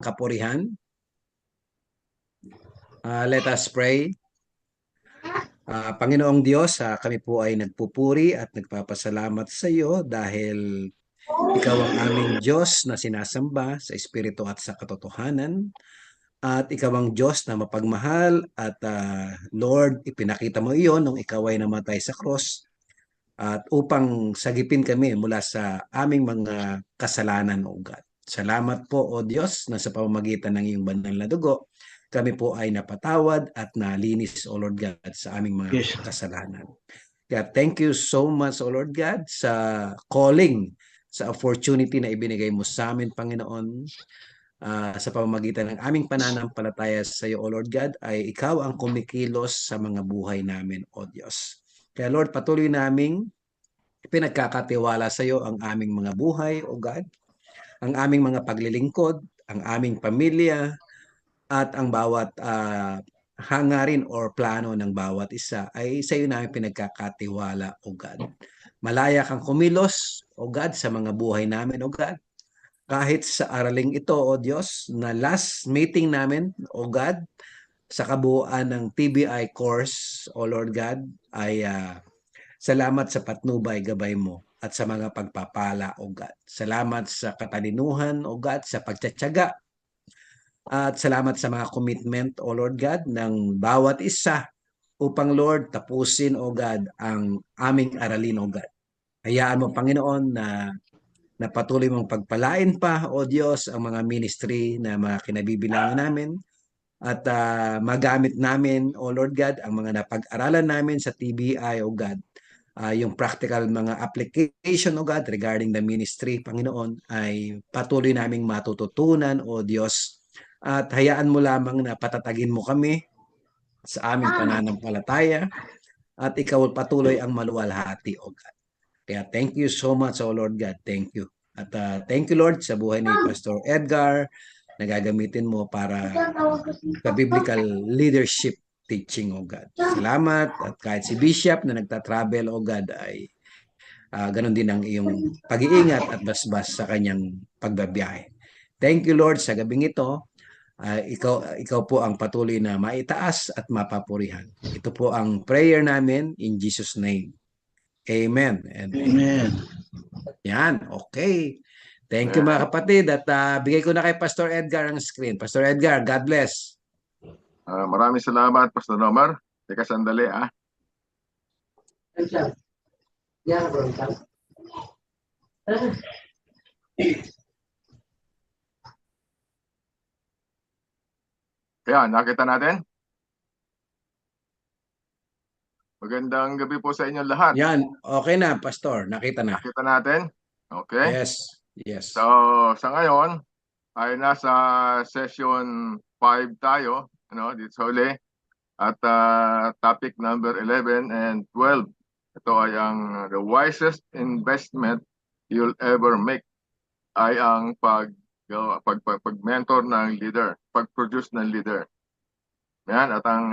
kapurihan. Let us pray. Panginoong Diyos, kami po ay nagpupuri at nagpapasalamat sa iyo dahil ikaw ang aming Diyos na sinasamba sa Espiritu at sa katotohanan. At ikaw ang Diyos na mapagmahal at Lord, ipinakita mo iyon nung ikaw ay namatay sa cross at upang sagipin kami mula sa aming mga kasalanan, O God. Salamat po, O Diyos, na sa pamamagitan ng iyong banal na dugo, kami po ay napatawad at nalinis, O Lord God, sa aming mga kasalanan. Kaya thank you so much, O Lord God, sa calling, sa opportunity na ibinigay mo sa amin, Panginoon, sa pamamagitan ng aming pananampalataya sa iyo, O Lord God, ay ikaw ang kumikilos sa mga buhay namin, O Diyos. Kaya Lord, patuloy naming pinagkakatiwala sa iyo ang aming mga buhay, O God, ang aming mga paglilingkod, ang aming pamilya, at ang bawat hangarin or plano ng bawat isa ay sa iyo namin pinagkakatiwala, O God. Malaya kang kumilos, O God, sa mga buhay namin, O God. Kahit sa araling ito, O Diyos, na last meeting namin, O God, sa kabuuan ng TBI course, O Lord God, ay salamat sa patnubay gabay mo at sa mga pagpapala, O God. Salamat sa katalinuhan, O God, sa pagtsatsaga. At salamat sa mga commitment, O Lord God, ng bawat isa upang, Lord, tapusin, O God, ang aming aralin, O God. Hayaan mo, Panginoon, na patuloy mong pagpalain pa, O Diyos, ang mga ministry na mga kinabibilangan namin at magamit namin, O Lord God, ang mga napag-aralan namin sa TBI, O God. Yung practical mga application, O God, regarding the ministry, Panginoon, ay patuloy naming matututunan, O Diyos. At hayaan mo lamang na patatagin mo kami sa aming pananampalataya at ikaw patuloy ang maluwalhati, O God. Kaya thank you so much, O Lord God. Thank you. At thank you, Lord, sa buhay ni Pastor Edgar na gagamitin mo para sa biblical leadership teaching, O God. Salamat. At kahit si Bishop na nagta-travel, O God, ay ganon din ang iyong pag-iingat at basbas sa kanyang pagbabiyahe. Thank you, Lord, sa gabing ito. Ikaw po ang patuloy na maitaas at mapapurihan. Ito po ang prayer namin in Jesus' name. Amen. And Amen. yan, okay. Thank you mga kapatid at bigay ko na kay Pastor Edgar ang screen. Pastor Edgar, God bless. Maraming salamat, Pastor Omar. Teka sandali, Ayan, nakita natin. Magandang gabi po sa inyong lahat. Yan, okay na, Pastor. Nakita na. Nakita natin? Okay. Yes, yes. So, sa ngayon, ay nasa session 5 tayo, dito sa huli. At topic number 11 and 12. Ito ay ang the wisest investment you'll ever make ay ang pag-mentor ng leader, pag-produce ng leader. Yan, at ang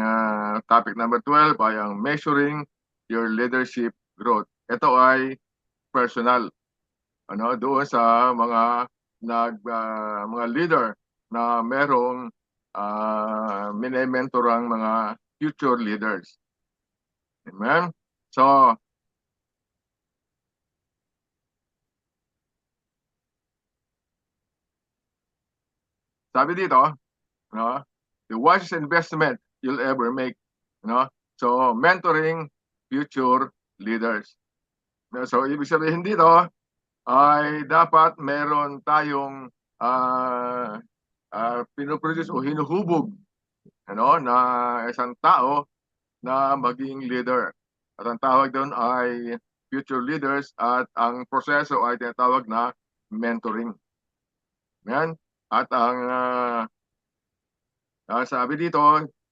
topic number 12 ay ang measuring your leadership growth. Ito ay personal. Doon sa mga mga leader na merong mini-mentor ang mga future leaders. Amen. So, sabi dito, the wisest investment you'll ever make, so mentoring future leaders. So ibig sabihin dito ay dapat meron tayong pinoproduce o hinuhubog na isang tao na maging leader. At ang tawag doon ay future leaders at ang proseso ay tinatawag na mentoring. Yan. At ang sabi dito,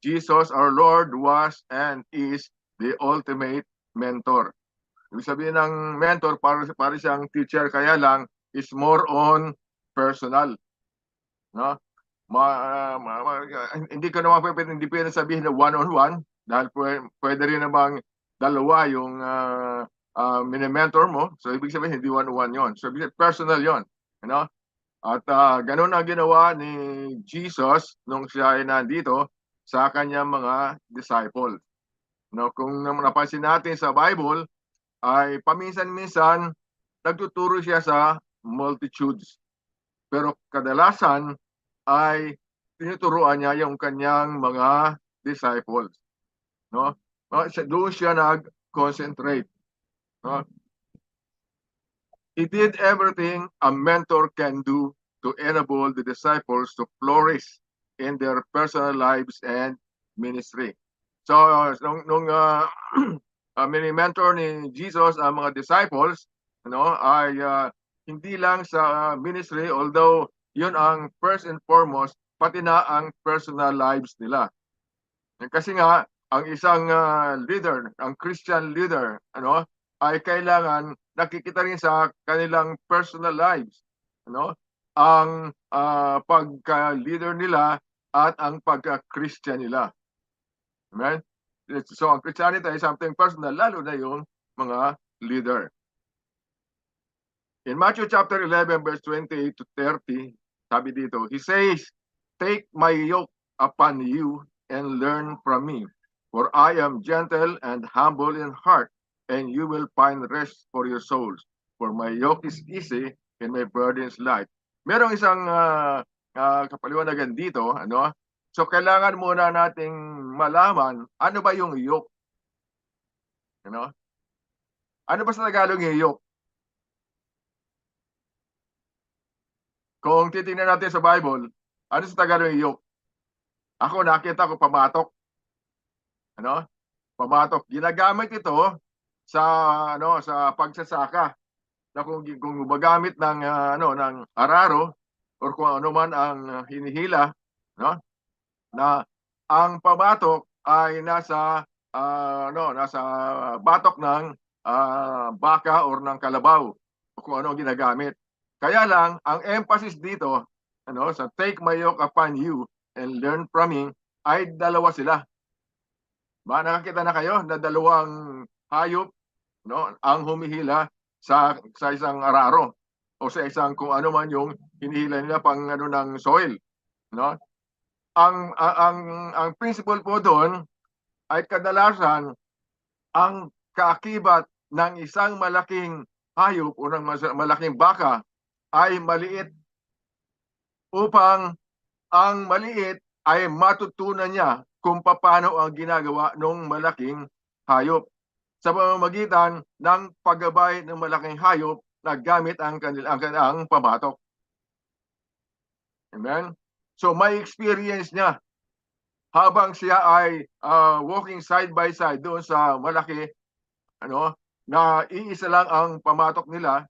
Jesus our Lord was and is the ultimate mentor. Ibig sabihin ng mentor, para siyang teacher, kaya lang is more on personal. Hindi ko naman hindi pwede sabihin na one-on-one dahil pwede rin namang dalawa yung mini-mentor mo. So ibig sabihin hindi one-on-one yon. So ibig sabihin personal yon. At ganun ang ginawa ni Jesus nung siya ay nandito sa kanyang mga disciple. No, kung napansin natin sa Bible, ay paminsan-minsan nagtuturo siya sa multitudes. Pero kadalasan ay tinuturuan niya yung kanyang mga disciples. No? Doon siya nag-concentrate. No? He did everything a mentor can do to enable the disciples to flourish in their personal lives and ministry. So, nung mini-mentor ni Jesus ang mga disciples, ay hindi lang sa ministry, although yun ang first and foremost, pati na ang personal lives nila. Kasi nga, ang isang leader, ang Christian leader, ay kailangan nakikita rin sa kanilang personal lives, ang pagka-leader nila at ang pagka-Christian nila. Amen? So, ang Christianity ay something personal, lalo na yung mga leader. In Matthew chapter 11, verse 28 to 30, sabi dito, He says, "Take my yoke upon you and learn from me, for I am gentle and humble in heart, and you will find rest for your souls. For my yoke is easy and my burden is light." Merong isang kapaliwanagan dito, So, kailangan muna nating malaman, ano ba yung yoke? Ano ba sa Tagalog yung yoke? Kung titingnan natin sa Bible, ano sa Tagalog yung yoke? Ako, nakita ko pamatok. Pamatok. Ginagamit ito sa sa pagsasaka. Na kung gumagamit ng ng araro or kung ano man ang hinihila, na ang pamatok ay nasa nasa batok ng baka or ng kalabaw o kung ano ang ginagamit. Kaya lang ang emphasis dito sa take my yoke upon you and learn from me ay dalawa sila. Nakakita na kayo na dalawang hayop ang humihila sa isang araro o sa isang kung ano man yung hinihila nila pang ng soil, ang principle po doon ay kadalasan ang kaakibat ng isang malaking hayop o ng malaking baka ay maliit upang ang maliit ay matutunan niya kung paano ang ginagawa ng malaking hayop sa pamamagitan ng paggabay ng malaking hayop na gamit ang kanilang pamatok. Amen? So may experience niya habang siya ay walking side by side doon sa malaki, na iisa lang ang pamatok nila,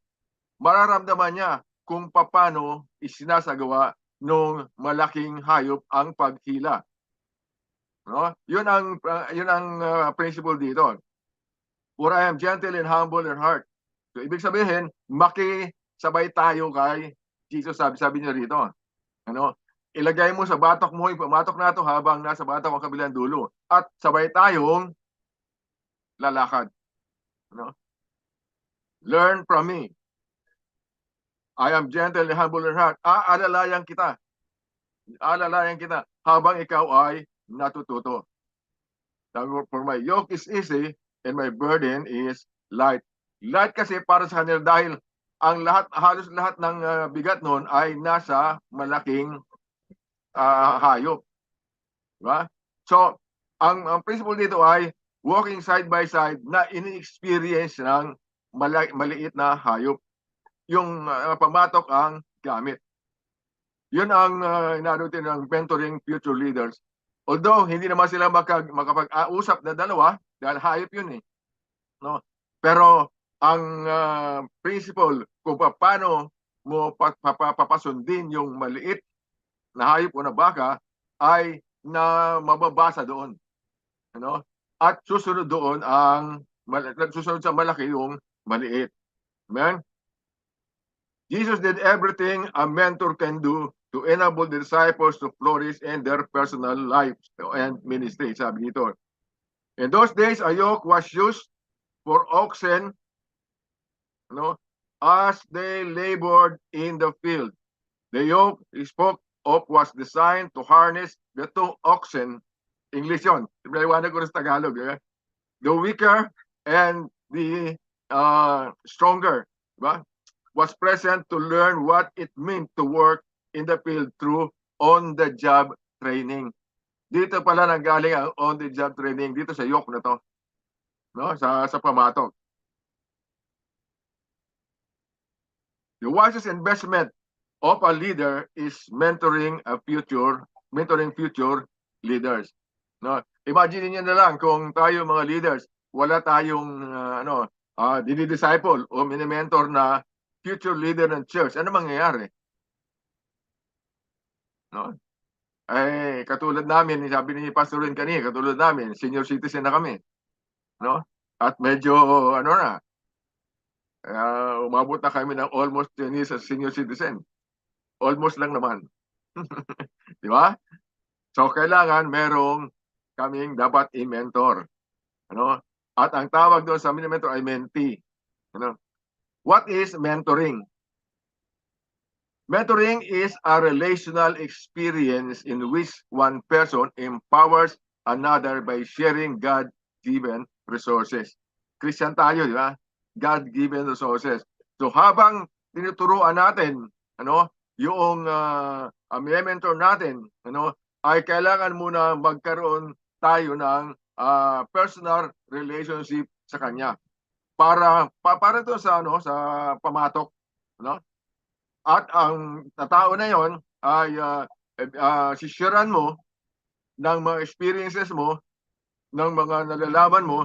mararamdaman niya kung paano isinasagawa ng malaking hayop ang paghila. Yun ang principle dito. For I am gentle and humble in heart. So, ibig sabihin, makisabay tayo kay Jesus, sabi niya rito. Ilagay mo sa batok mo yung pamatok na ito habang nasa batok ang kabilang dulo. At sabay tayong lalakad. Learn from me. I am gentle and humble in heart. Alalayan kita. Alalayan kita habang ikaw ay natututo. For my yoke is easy and my burden is light. Light kasi para sa kanila dahil ang halos lahat ng bigat noon ay nasa malaking hayop. Diba? So, ang principle dito ay walking side by side na ini-experience ng maliit na hayop. Yung pamatok ang gamit. Yun ang inarutin ng mentoring future leaders. Although, hindi naman sila makapag-usap na dalawa dahil hayop yun eh. Pero, ang principle kung paano mo papasundin yung maliit na hayop o na baka ay na mababasa doon. At susunod doon susunod sa malaki yung maliit. Amen? Jesus did everything a mentor can do to enable the disciples to flourish in their personal lives and ministry, sabi dito. In those days, a yoke was used for oxen, as they labored in the field. The yoke he spoke of was designed to harness the two oxen. English yun. Iwala ko rin sa Tagalog. The weaker and the stronger, diba? Was present to learn what it meant to work in the field through on-the-job training. Dito pala nanggaling ang on-the-job training dito sa yoke na to, no? Sa pamatok. The wisest investment of a leader is mentoring future leaders. No? Imagine niyo na lang kung tayo mga leaders, wala tayong dinidisciple o mini-mentor na future leader ng church, ano mangyayari? No? Eh, katulad namin, sabi ni Pastor Rin kanina, katulad namin, senior citizen na kami. No? At medyo, umabot na kami ng almost 10 years as senior citizen. Almost lang naman. Di ba? So, kailangan merong kaming dapat i-mentor. Ano? At ang tawag doon sa mini-mentor ay mentee. Ano? What is mentoring? Mentoring is a relational experience in which one person empowers another by sharing God-given resources. Christian tayo, di ba? God-given resources. So habang tinuturuan natin, yung mentor natin, ay kailangan muna magkaroon tayo ng personal relationship sa kanya para to sa sa pamatok, At ang tao na yon ay sisharean mo ng mga experiences mo, ng mga nalalaman mo,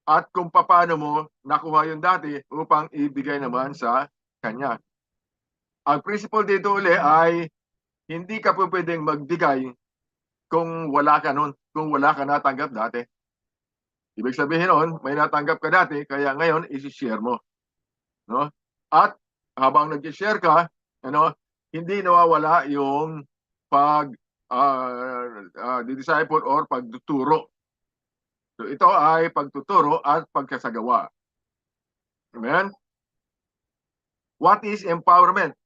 At kung paano mo nakuha yung dati upang ibigay naman sa kanya. Ang principle dito uli ay hindi ka po pwedeng magbigay kung wala ka nun, kung wala ka natanggap dati. Ibig sabihin nun, may natanggap ka dati, kaya ngayon isi-share mo. At habang nag-share ka, hindi nawawala yung disciple or pagtuturo. So ito ay pagtuturo at pagkasagawa. Amen? What is empowerment?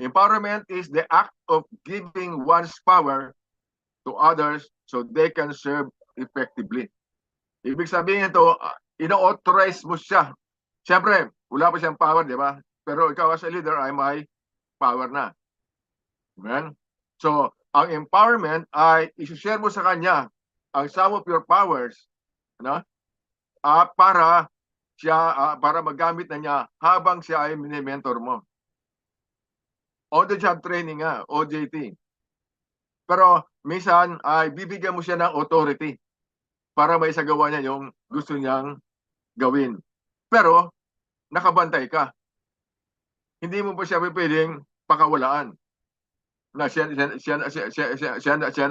Empowerment is the act of giving one's power to others so they can serve effectively. Ibig sabihin ito, ino-authorize mo siya. Siyempre, wala pa siyang power, di ba? Pero ikaw as a leader ay may power na. Amen? So, ang empowerment ay isi-share mo sa kanya ang some of your powers, para magamit na niya habang siya ay mini-mentor mo. On-the-job training nga, OJT. Pero minsan ay bibigyan mo siya ng authority para may isagawa niya yung gusto niyang gawin. Pero nakabantay ka. Hindi mo pa siya pwedeng pakawalaan na siya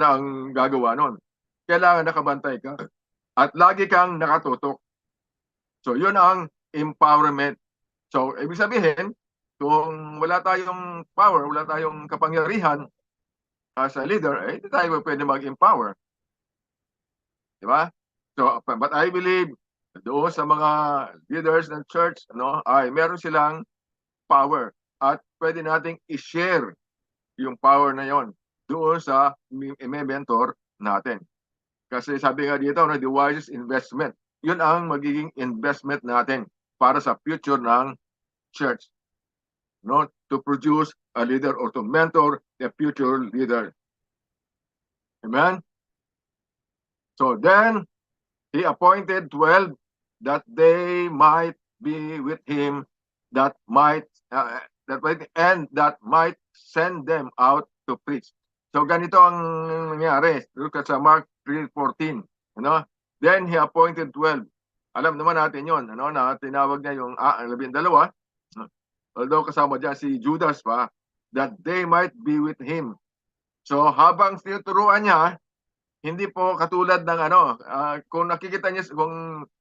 na ang gagawa nun. Kailangan nakabantay ka at lagi kang nakatutok. So yun ang empowerment. So ibig sabihin, kung wala tayong power, wala tayong kapangyarihan as a leader, hindi tayo pwede mag-empower. Diba? So, but I believe doon sa mga leaders ng church, ay meron silang power at pwede nating i-share yung power na yon doon sa mentor natin. Kasi sabi nga dito, the wisest investment, yun ang magiging investment natin para sa future ng church. To produce a leader or to mentor a future leader. Amen? So then, he appointed 12 that they might be with him, that might send them out to preach. So ganito ang nangyari. Look at sa Mark 3:14. Then he appointed 12. Alam naman natin yon, na tinawag niya yung 12. Although kasama dyan si Judas pa, that they might be with him. So habang tinuturuan niya, hindi po katulad ng kung nakikita niyo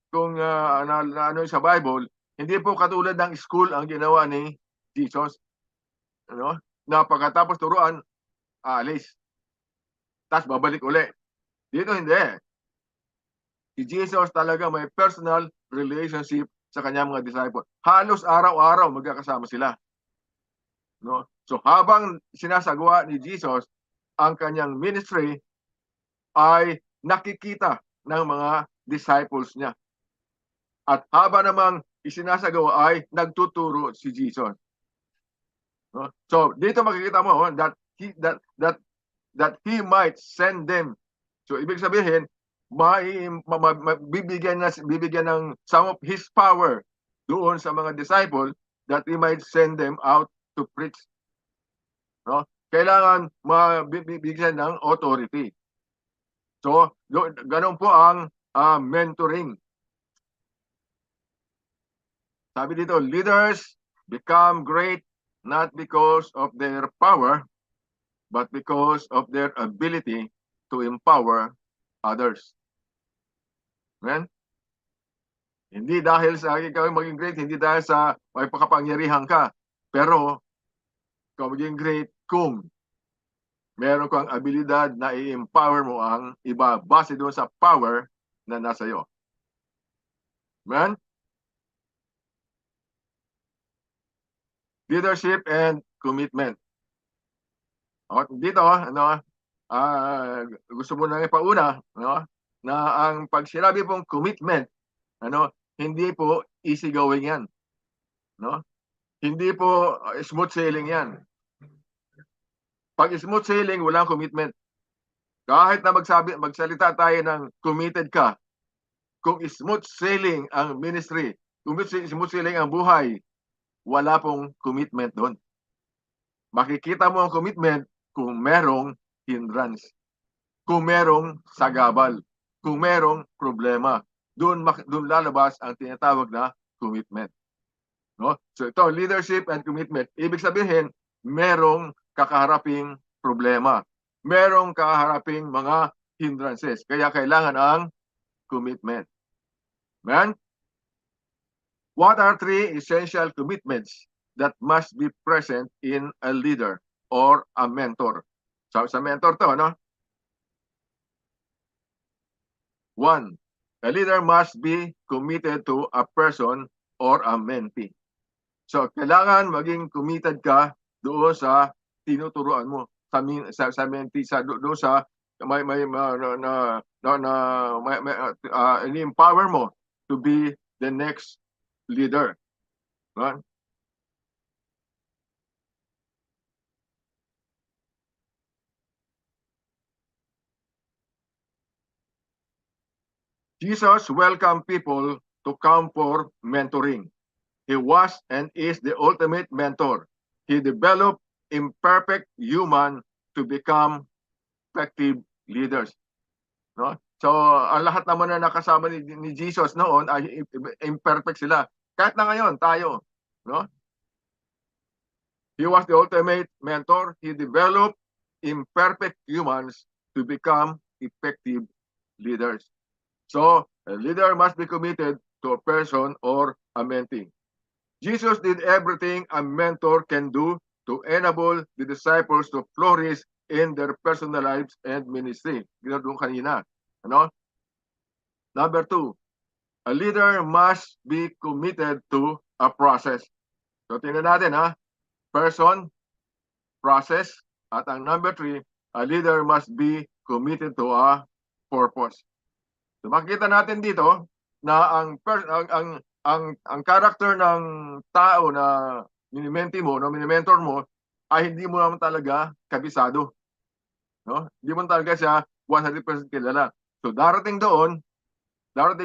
kung sa Bible, hindi po katulad ng school ang ginawa ni Jesus. Na pagkatapos turuan, alis. Tapos babalik uli. Dito hindi. Si Jesus talaga may personal relationship sa kanyang mga disciple. Halos araw-araw magkakasama sila. No? So habang sinasagawa ni Jesus ang kanyang ministry, ay nakikita ng mga disciples niya. At habang namang isinasagawa ay nagtuturo si Jesus. No? So dito makikita mo that he might send them. So ibig sabihin, bibigyan ng some of his power doon sa mga disciple that he might send them out to preach. No? Kailangan mabibigyan ng authority. So, ganun po ang mentoring. Sabi dito, leaders become great not because of their power, but because of their ability to empower others. Amen? Hindi dahil sa ikaw maging great, hindi dahil sa may pakapangyarihan ka, pero ikaw maging great kung meron kang abilidad na i-empower mo ang iba base doon sa power na nasa iyo. Amen? Leadership and commitment. O, dito, gusto mo na ipauna, na ang pag sinabi pong commitment, hindi po easy going yan. Hindi po smooth sailing yan. Pag smooth sailing, walang commitment. Kahit na magsalita tayo ng committed ka, kung smooth sailing ang ministry, kung smooth sailing ang buhay, wala pong commitment doon. Makikita mo ang commitment kung merong hindrance, kung merong sagabal, kung merong problema. Doon lalabas ang tinatawag na commitment. No? So ito, leadership and commitment. Ibig sabihin, merong kakaharaping problema. Merong kakaharaping mga hindrances. Kaya kailangan ang commitment. Amen? What are three essential commitments that must be present in a leader or a mentor? So, sa mentor to, no? 1. A leader must be committed to a person or a mentee. So, kailangan maging committed ka doon sa tinuturuan mo, sa mentee, doon sa empower mo to be the next leader. Right? Jesus welcomed people to come for mentoring. He was and is the ultimate mentor. He developed imperfect human to become effective leaders. No? So, ang lahat naman na nakasama ni Jesus noon ay imperfect sila. Kahit na ngayon, tayo. No? He was the ultimate mentor. He developed imperfect humans to become effective leaders. So, a leader must be committed to a person or a mentee. Jesus did everything a mentor can do to enable the disciples to flourish in their personal lives and ministry. Ginagawa kanina. Number 2, a leader must be committed to a process. So, tingnan natin, person, process, at ang number 3, a leader must be committed to a purpose. So, makikita natin dito na ang character ng tao na mini-mentor mo, ay hindi mo naman talaga kabisado. No? Hindi mo talaga siya 100% kilala. So darating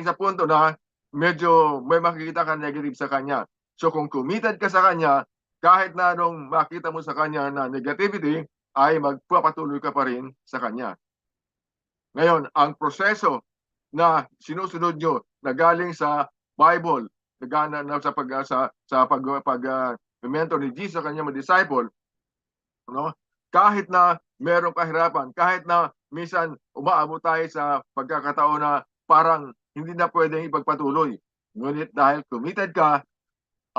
sa punto na medyo may makikita ka negative sa kanya. So kung committed ka sa kanya, kahit na anong makita mo sa kanya na negativity, ay magpapatuloy ka pa rin sa kanya. Ngayon, ang proseso na sinusunod nyo na galing sa Bible, sa pag-mentor ni Jesus sa kanyang mga disciple, kahit na merong kahirapan, kahit na minsan umaabot tayo sa pagkakataon na parang hindi na pwedeng ipagpatuloy. Ngunit dahil committed ka,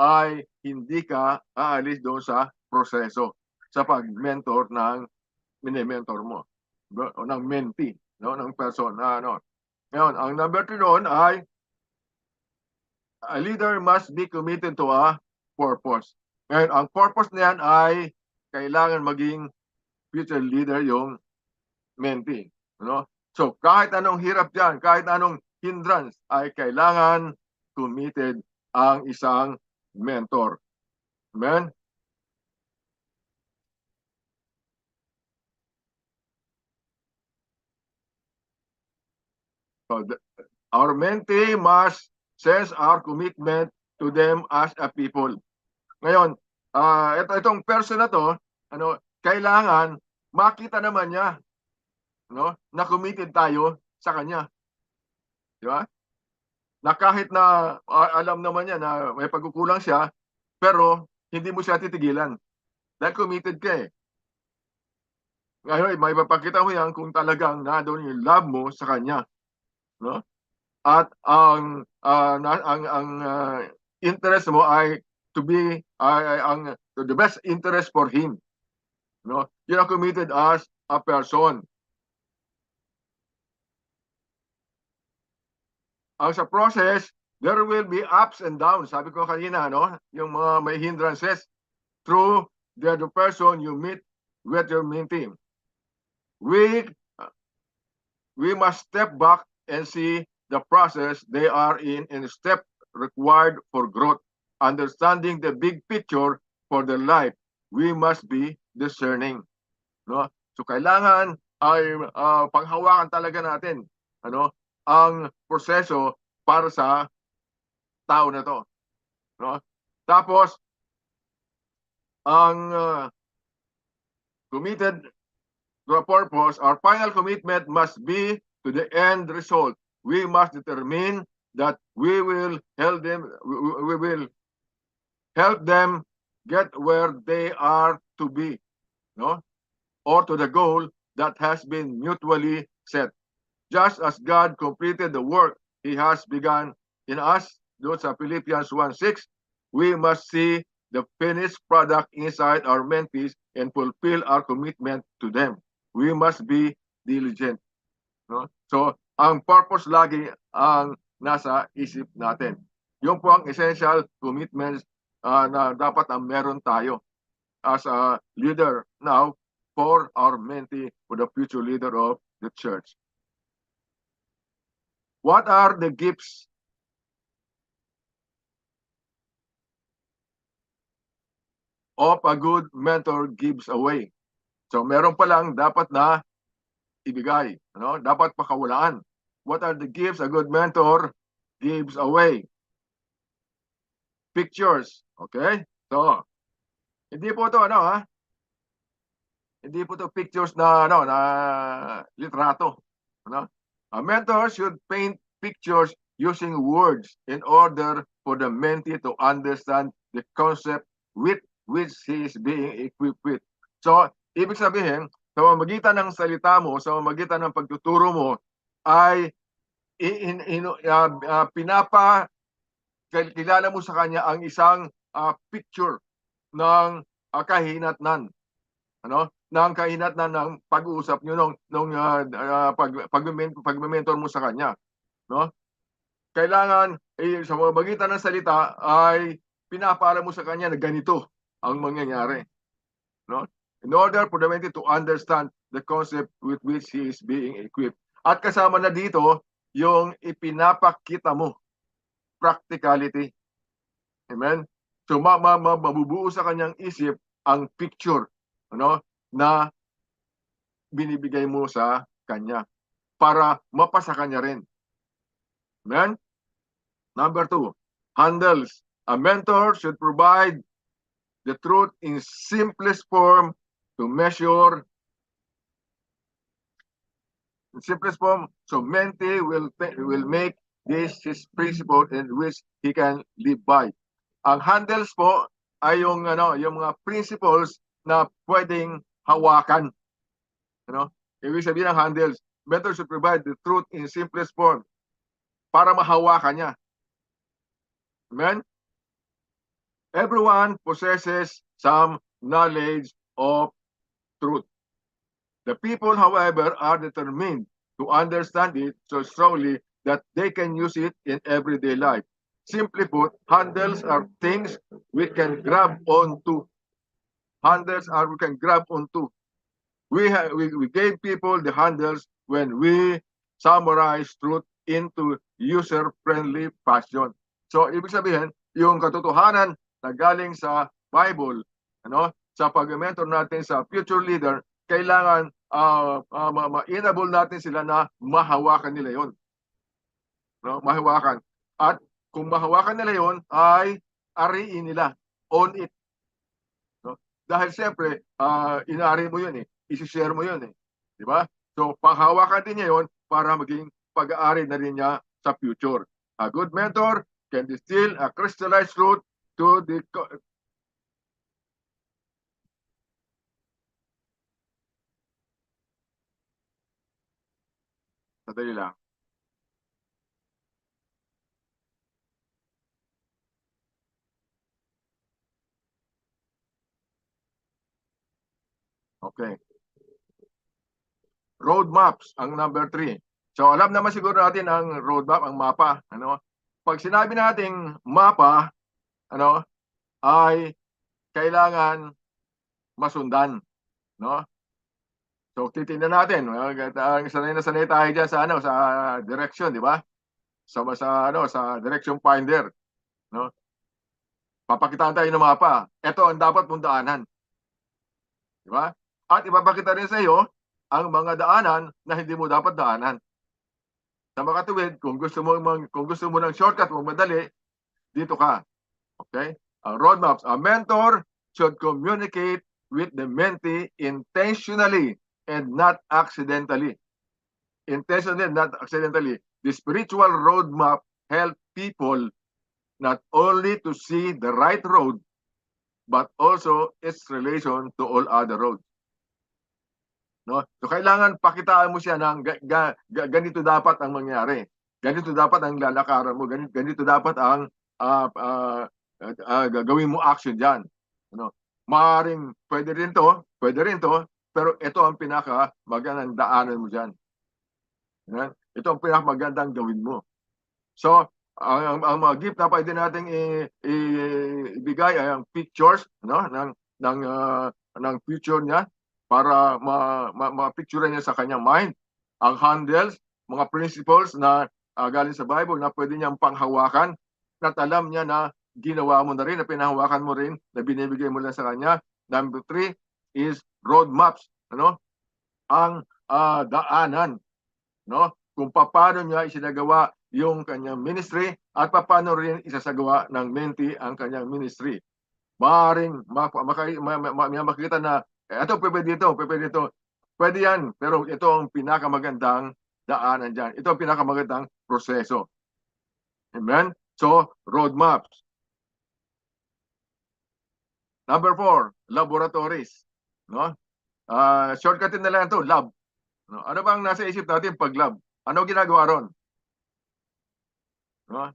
ay hindi ka aalis doon sa proseso, sa pag-mentor ng mini-mentor mo, o ng mentee, ng person. Ngayon, ang number 3 doon ay a leader must be committed to a purpose. Ngayon, ang purpose na yan ay kailangan maging future leader yung mentee. No? So, kahit anong hirap dyan, kahit anong hindrance, ay kailangan committed ang isang mentor. Amen? So, our mentee must sense our commitment to them as a people. Ngayon, itong person na to, kailangan makita naman niya, na committed tayo sa kanya. Di ba? Na kahit na alam naman niya na may pagkukulang siya, pero hindi mo siya titigilan. Dahil committed ka eh. Ngayon, may papakita mo yan kung talagang nandoon yung love mo sa kanya. No? At ang interest mo ay to be to the best interest for him. No? You are committed as a person. Ang sa process, there will be ups and downs. Sabi ko kanina, yung mga may hindrances through the person you meet with your main team. We must step back and see the process they are in and step required for growth. Understanding the big picture for their life, we must be discerning. No? So kailangan ay panghawakan talaga natin ang proseso para sa tao na to. No? Tapos, ang committed to a purpose, our final commitment must be to the end result. We must determine that we will help them get where they are to be, or to the goal that has been mutually set. Just as God completed the work He has begun in us, doon sa Philippians 1:6, we must see the finished product inside our mentees and fulfill our commitment to them. We must be diligent. No? So, ang purpose lagi ang nasa isip natin. Yung po ang essential commitments na dapat ang meron tayo as a leader now for our mentee, for the future leader of the church. What are the gifts of a good mentor gives away? So meron pa lang dapat na ibigay, dapat pakawalaan. What are the gifts a good mentor gives away? Pictures, okay? So, hindi po to hindi po to pictures na na litrato, A mentor should paint pictures using words in order for the mentee to understand the concept with which he is being equipped with. So, ibig sabihin, sa pamamagitan ng salita mo, sa pamamagitan ng pagtuturo mo, ay kilala mo sa kanya ang isang picture ng kahinatnan, ng kahinatnan ng pag-uusap nyo nung pag-mentor mo sa kanya, Kailangan sa pamamagitan ng salita ay pinapaalam mo sa kanya na ganito ang mangyayari, In order for the mentee to understand the concept with which he is being equipped. At kasama na dito yung ipinapakita mo, practicality. Amen? So mabubuo sa kanyang isip ang picture, na binibigay mo sa kanya para mapasa kanya rin. Amen? Number 2, handles. A mentor should provide the truth in simplest form to measure. In simplest form, so mentee will make this his principle in which he can live by. Ang handles po ay yung mga principles na pwedeng hawakan. Ibig sabihin ng handles, mentor should provide the truth in simplest form para mahawakan niya. Amen? Everyone possesses some knowledge of truth. The people, however, are determined to understand it so strongly that they can use it in everyday life. Simply put, handles are things we can grab onto. Handles are we can grab onto. We gave people the handles when we summarize truth into user-friendly fashion. So, ibig sabihin, yung katotohanan na galing sa Bible, ano, sa pag-mentor natin sa future leader, kailangan ma-enable natin sila na mahawakan nila yon, no? Mahawakan. At kung mahawakan nila yon, ay ariin nila, own it. No? Dahil siyempre, inaari mo yun eh. Isi-share mo yun eh. Di ba? So, panghawakan din niya yun para maging pag-aari na rin niya sa future. A good mentor can distill a crystallized truth to the... Sadali lang. Okay. Roadmaps, ang number 3. So, alam naman siguro natin ang roadmap, ang mapa. Ano? Pag sinabi nating mapa, ano, ay kailangan masundan, no? So titingnan natin, sanay na sanay tayo diyan sa sa direction, di ba? Sa direction finder, no? Papakitaan tayo ng mapa. Ito ang dapat mong daanan, di ba? At ipapakita rin sa iyo ang mga daanan na hindi mo dapat daanan. Sa makatuwid, kung gusto mo ng shortcut, madali, dito ka. Okay? Ang roadmaps, a mentor should communicate with the mentee intentionally and not accidentally. Intentionally and not accidentally. The spiritual roadmap help people not only to see the right road, but also its relation to all other roads. No? So kailangan pakitaan mo siya ng ganito dapat ang mangyari. Ganito dapat ang lalakaran mo. Ganito dapat ang gagawin mo action diyan. No? Maaring pwede rin to, pero ito ang pinaka magandang daanan mo diyan. Ito ang pinakamagandang gawin mo. So, ang mga gift na pwede nating ibigay ay ang pictures, no, ng future niya para ma-picture niya sa kanyang mind. Ang handles, mga principles na galing sa Bible na pwede niyang panghawakan, at alam niya na ginawa mo na rin, na pinahawakan mo rin, na binibigay mo lang sa kanya. Number 3 is roadmaps, ano? Ang daanan, no? Kung paano niya isinagawa yung kanyang ministry at paano rin isasagawa ng mentee ang kanyang ministry. Maaaring makikita na ito pwede dito. Pwede yan, pero ito ang pinakamagandang daanan dyan. Ito ang pinakamagandang proseso. Amen? So, roadmaps. Number 4, laboratories. No? Shortcutin na lang ito, lab. No? Ano bang nasa isip natin pag lab? Ano ginagawa ron? No?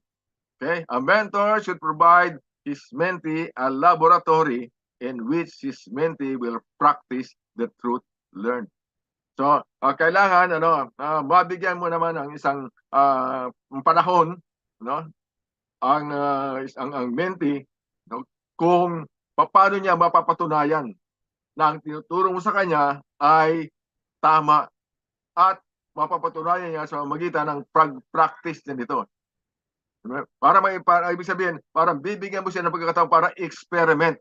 Okay? A mentor should provide his mentee a laboratory in which his mentee will practice the truth learned. So, kailangan mabigyan mo naman ng isang panahon, no? Ang mentee, no? Kung paano niya mapapatunayan na ang tinuturo mo sa kanya ay tama at mapapatunayan niya sa magitan ng practice din ito. Para ibig sabihin, parang bibigyan mo siya ng pagkakataon para experiment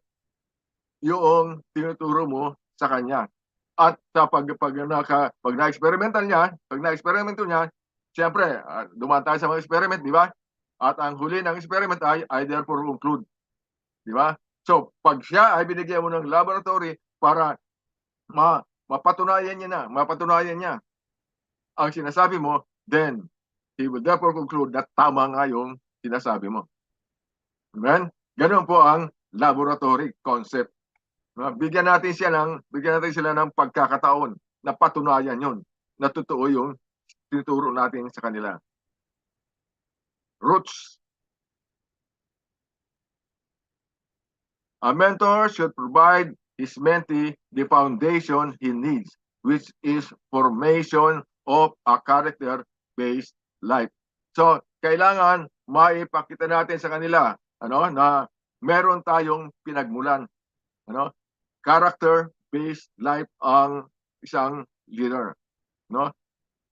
yung tinuturo mo sa kanya. At sa pag na-experimental niya, siyempre, dumaan tayo sa mga experiment, di ba? At ang huli ng experiment ay therefore conclude. Di ba? So, pag siya ay binigyan mo ng laboratory para mapatunayan niya ang sinasabi mo, then he will therefore conclude that tama nga yung sinasabi mo. Amen? Ganun po ang laboratory concept. Bigyan natin sila ng pagkakataon na patunayan yun, na totoo yung tinuturo natin sa kanila. Roots. A mentor should provide his mentee the foundation he needs, which is formation of a character-based life. So, kailangan maipakita natin sa kanila na meron tayong pinagmulan. Character-based life ang isang leader.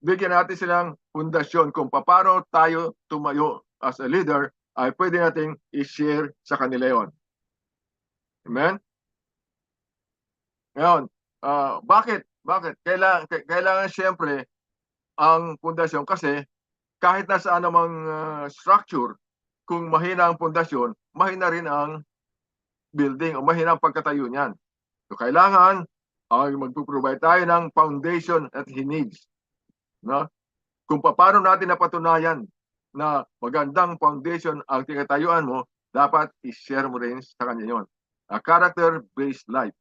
Bigyan natin silang pundasyon kung paano tayo tumayo as a leader, ay pwede nating i-share sa kanila yon. Amen? Ngayon, bakit? Kailangan siyempre ang pundasyon kasi kahit nasa anumang structure, kung mahina ang pundasyon, mahina rin ang building o mahina ang pagkatayo niyan. So kailangan magpo-provide tayo ng foundation that he needs. Kung paano natin napatunayan na magandang foundation ang tinatayuan mo, dapat i-share mo rin sa kanya yon. A character-based life.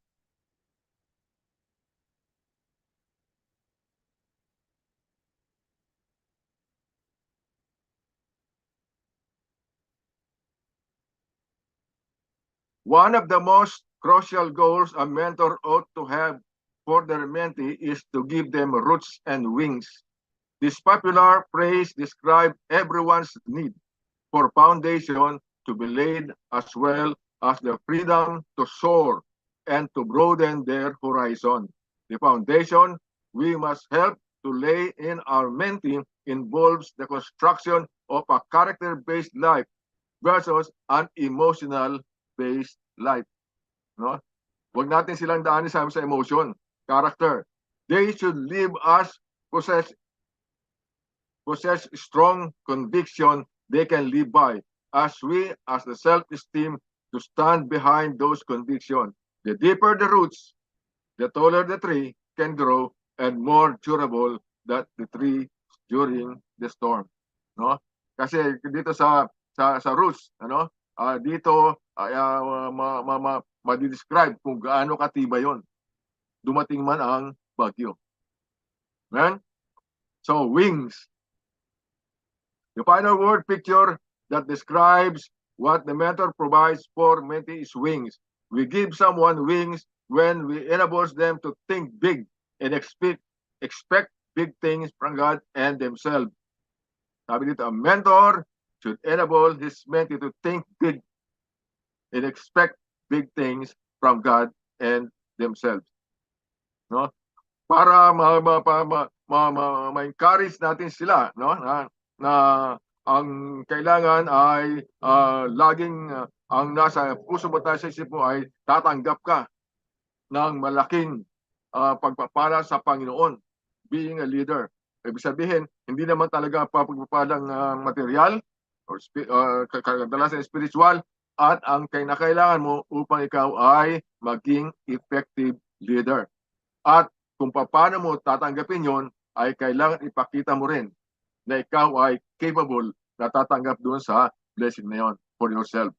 One of the most crucial goals a mentor ought to have for their mentee is to give them roots and wings. This popular phrase describes everyone's need for foundation to be laid as well as the freedom to soar and to broaden their horizon. The foundation we must help to lay in our mentee involves the construction of a character-based life versus an emotional-based life. Huwag natin silang daanin sa emotion, character. They should live us possess strong conviction they can live by, as the self-esteem to stand behind those convictions. The deeper the roots, the taller the tree can grow and more durable that the tree during the storm. Kasi dito sa roots, dito ma-describe kung gaano katibay yon dumating man ang bagyo. Amen? So, wings. The final word picture that describes what the mentor provides for mentee is wings. We give someone wings when we enable them to think big and expect big things from God and themselves. Sabi dito, a mentor should enable his mentee to think big and expect big things from God and themselves. Para ma-encourage natin sila, na ang kailangan ay laging ang nasa puso mo tayo sa isip mo ay tatanggap ka ng malaking pagpapala sa Panginoon, being a leader. Ibig sabihin, hindi naman talaga pagpapalang material or kadalasan spiritual, at ang kinakailangan mo upang ikaw ay maging effective leader. At kung paano mo tatanggapin yon, ay kailangan ipakita mo rin na ikaw ay capable na tatanggap doon sa blessing na yon for yourself.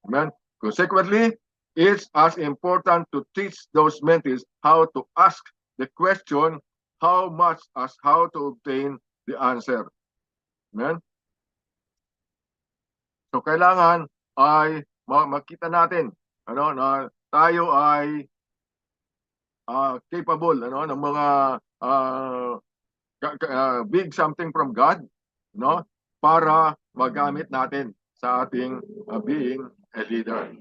Amen? Consequently, it's as important to teach those mentees how to ask the question how much as how to obtain the answer. Amen? So kailangan ay makita natin na tayo ay capable ng mga big something from God, para magamit natin sa ating being a leader.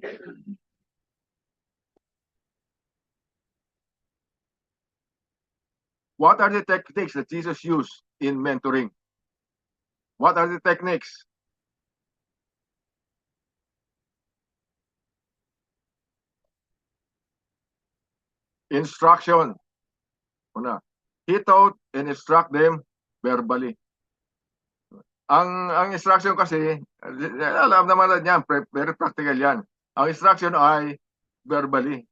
What are the techniques that Jesus used in mentoring? What are the techniques? Instruction. Una, he taught and instruct them verbally. Ang instruction kasi, alam naman yan, very practical yan. Ang instruction ay verbally.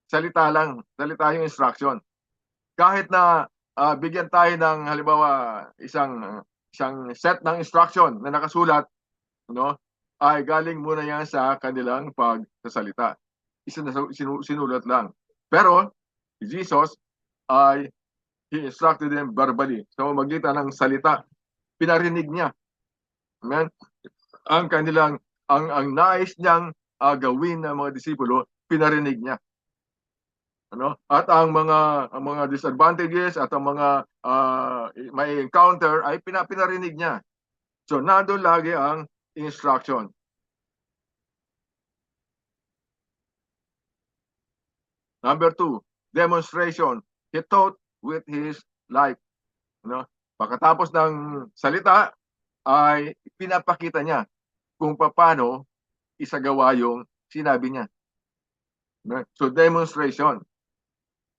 Salita lang, salita yung instruction. Kahit na bigyan tayo ng halimbawa isang set ng instruction na nakasulat, ay galing muna yan sa kanilang pagsasalita. Sinulat lang. Pero Jesus ay he instructed them verbally. So magitan ng salita, pinarinig niya. Amen? Ang kanilang ang nais niyang gawin ng mga disipulo, pinarinig niya. At ang mga disadvantages at ang mga may encounter ay pinarinig niya. So, nandun lagi ang instruction. Number 2, demonstration. He taught with his life. No? Pagkatapos ng salita, ay pinapakita niya kung paano isagawa yung sinabi niya. No? So, demonstration.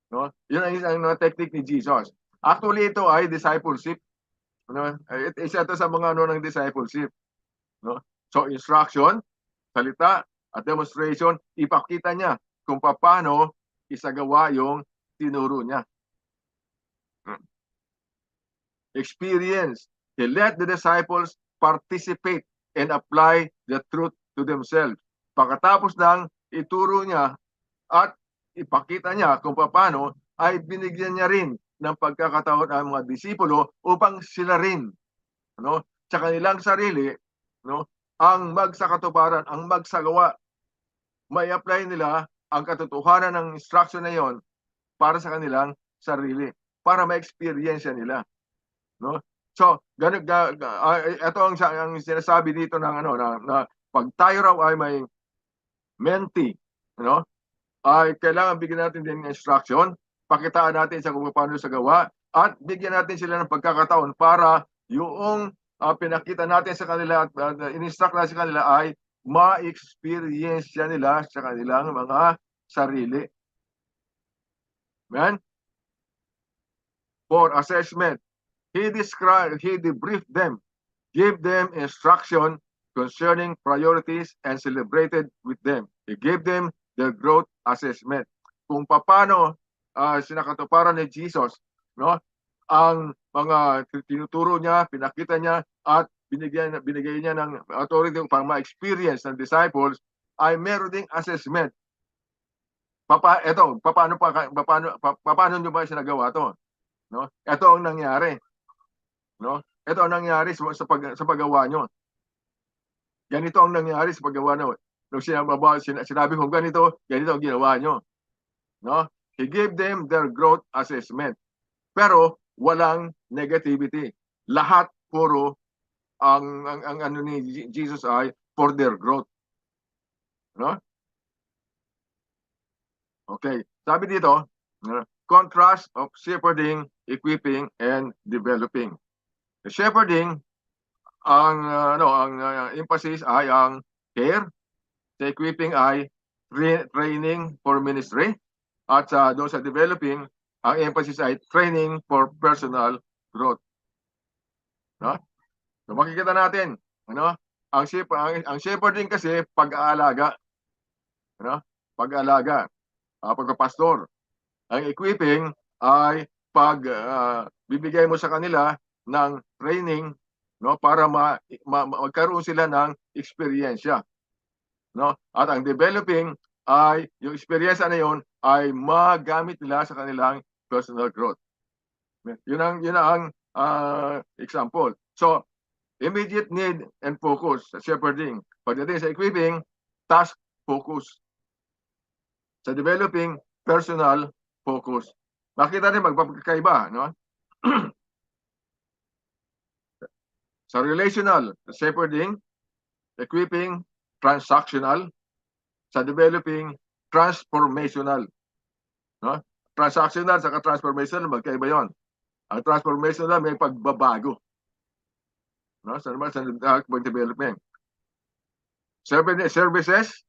No? Yun ang technique ni Jesus. Actually, ito ay discipleship. No? Isa ito sa mga ng discipleship. No? So, instruction, salita, at demonstration, ipakita niya kung paano isagawa yung tinuro niya. Experience. He let the disciples participate and apply the truth to themselves. Pagkatapos ng ituro niya at ipakita niya kung paano, ay binigyan niya rin ng pagkakataon ang mga disipulo upang sila rin, no, sa kanilang sarili, no, ang magsakatuparan, ang magsagawa, may apply nila ang katotohanan ng instruction na yon para sa kanilang sarili, para ma-experience nila, no? So, ito ang sinasabi dito ng na pag tayo raw ay may mentee, no? Ay kailangan bigyan natin din ng instruction, pakitaan natin sa kung paano sa gawa, at bigyan natin sila ng pagkakataon para yung pinakita natin sa kanila at in-instruct natin sa kanila ay ma-experience nila sa kanilang mga sarili. Amen? For assessment, he debriefed them, gave them instruction concerning priorities, and celebrated with them. He gave them the growth assessment. Kung paano sinakatuparan ni Jesus, no, ang mga tinuturo niya, pinakita niya, at binigay niya ng authority para ma-experience ng disciples, ay meron ding assessment. Paano nyo ba sinagawa to? No? Ito ang nangyari. No? Ito ang nangyari sa paggawa nyo. Ganito ang nangyari sa paggawa nyo. Nung sinabi ko ganito ang ginawa nyo. No? He gave them their growth assessment. Pero walang negativity. Lahat puro ang ano ni Jesus ay for their growth. No? Okay. Sabi dito, contrast of shepherding, equipping, and developing. The shepherding, ang emphasis ay ang care. Sa equipping ay training for ministry. At doon sa developing, ang emphasis ay training for personal growth. No? So makikita natin, ang shepherding kasi pag-aalaga, pag-aalaga, pagpapastor. Ang equipping ay bibigay mo sa kanila ng training, no, para magkaroon sila ng experience, no? At ang developing ay yung experience na yon ay magamit nila sa kanilang personal growth. Yun ang example. So, immediate need and focus sa shepherding. Pagdating sa equipping, task focus. Sa developing, personal focus. Makita rin magpapakaiba, no? Sa relational, shepherding, equipping, transactional. Sa developing, transformational. No? Transactional sa transformational, magkaiba yon. Ang transformational may pagbabago. No? Sa development. Services,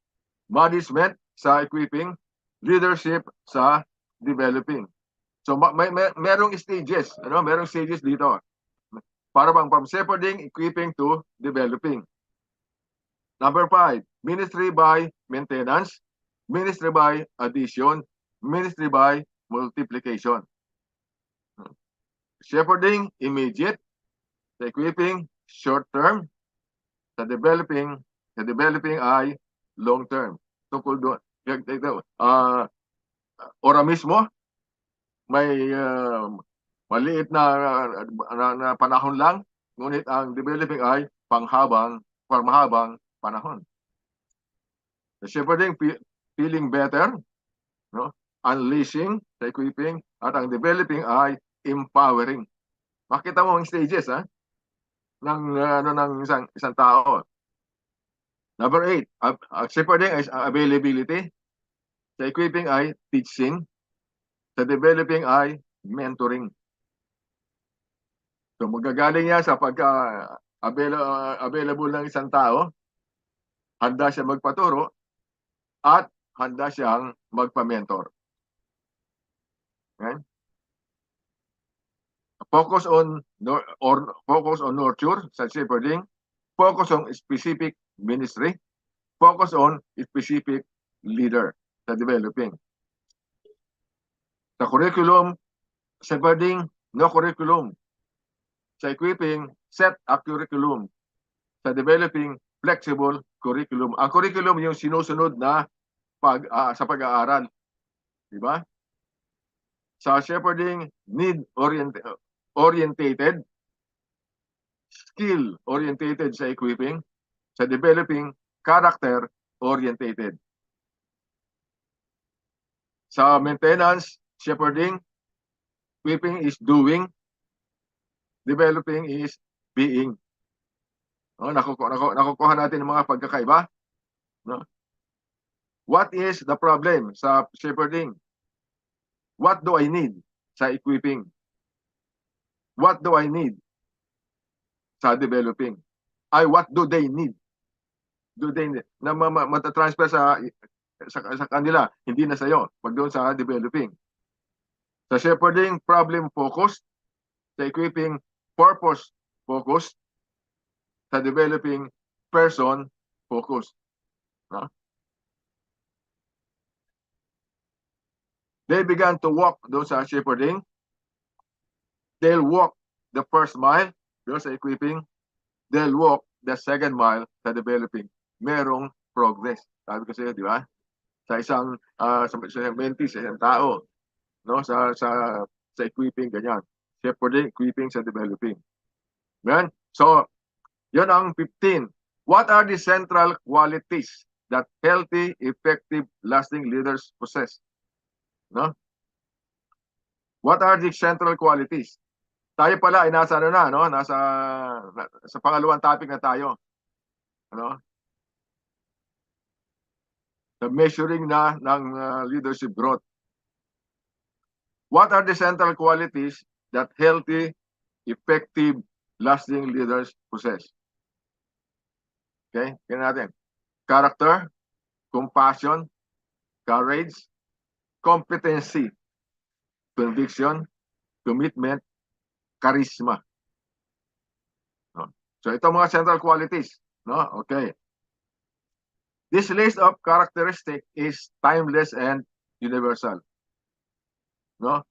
management sa equipping, leadership sa developing. So merong stages, merong stages dito. Para bang from shepherding, equipping to developing. Number 5, ministry by maintenance, ministry by addition, ministry by multiplication. Shepherding, immediate. Sa equipping, short term. Sa developing ay long term. Tungkol doon. Ora mismo, may maliit na panahon lang, ngunit ang developing ay mahabang panahon. The shepherding, feeling better, no? Unleashing, sa equipping, at ang developing ay empowering. Makita mo ang stages, ha? ng isang tao. Number 8, shepherding is availability. Sa equipping ay teaching. Sa developing ay mentoring. So magagaling yan sa available ng isang tao, handa siya magpaturo, at handa siyang magpa-mentor. Okay? Focus on nurture sa shepherding, focus on specific ministry, focus on specific leader sa developing. Sa curriculum, shepherding, no curriculum. Sa equipping, set a curriculum. Sa developing, flexible curriculum. Ang curriculum yung sinusunod na sa pag-aaral. Di ba? Sa shepherding, need-orientated, skill-orientated sa equipping. Sa developing, character-orientated. Sa maintenance, shepherding, equipping is doing, developing is being. No, nakukuha natin ng mga pagkakaiba. No? What is the problem sa shepherding? What do I need sa equipping? What do I need sa developing? What do they need? Do they need? Na matatransfer sa kanila, hindi na sa'yo. Pag doon sa developing. Sa shepherding, problem-focused. Sa equipping, purpose-focused. Sa developing, person-focused. No? They began to walk doon sa shepherding. They'll walk the first mile doon sa equipping. They'll walk the second mile sa developing. Merong progress. Sabi ko sa iyo, di ba? Sa isang mentis, sa isang tao, no? Sa equipping, ganyan. Shepherding, equipping sa developing. Amen? So, yun ang 15. What are the central qualities that healthy, effective, lasting leaders possess? No? What are the central qualities? Tayo pala ay nasa no? Sa pangalawang topic na tayo. Ano? The measuring na ng leadership growth. What are the central qualities that healthy, effective, lasting leaders possess? Okay, tingnan natin. Character, compassion, courage, competency, conviction, commitment, charisma. No? So ito mga central qualities. No? Okay. This list of characteristics is timeless and universal. No?